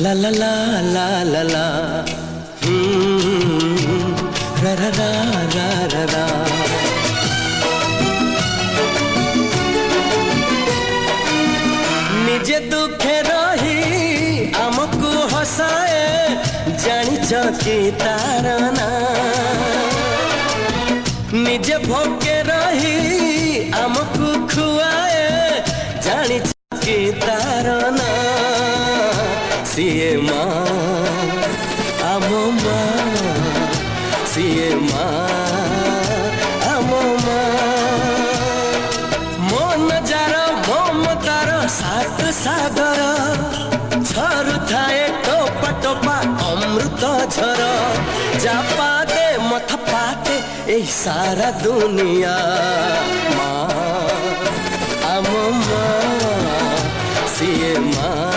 ला ला ला ला ला ला रा रा रा रा रा रा। निजे दुखे रही आमको हसाए जानिच कि तार ना। निजे भोगे रही आमको खुआए जानिच कि तार ना। सीए माँ आमो माँ, सीए माँ आमो माँ। मो नजार मो मतार सात सागर झरु थाए टोपा टोपा अमृत झर। जा पाते मथ पाते ए सारा दुनिया माँ आमो माँ, सीए माँ